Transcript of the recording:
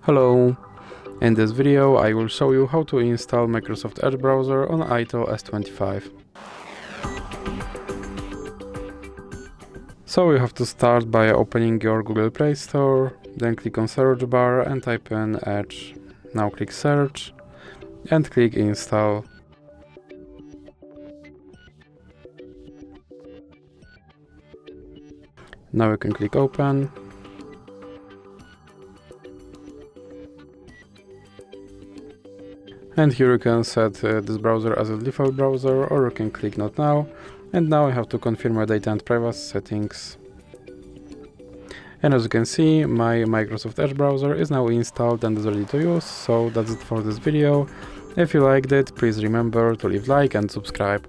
Hello! In this video I will show you how to install Microsoft Edge browser on Itel S25. So you have to start by opening your Google Play Store, then click on search bar and type in Edge. Now click search and click install. Now you can click open. And here you can set this browser as a default browser, or you can click not now. And now I have to confirm my data and privacy settings. And as you can see, my Microsoft Edge browser is now installed and is ready to use. So that's it for this video. If you liked it, please remember to leave a like and subscribe.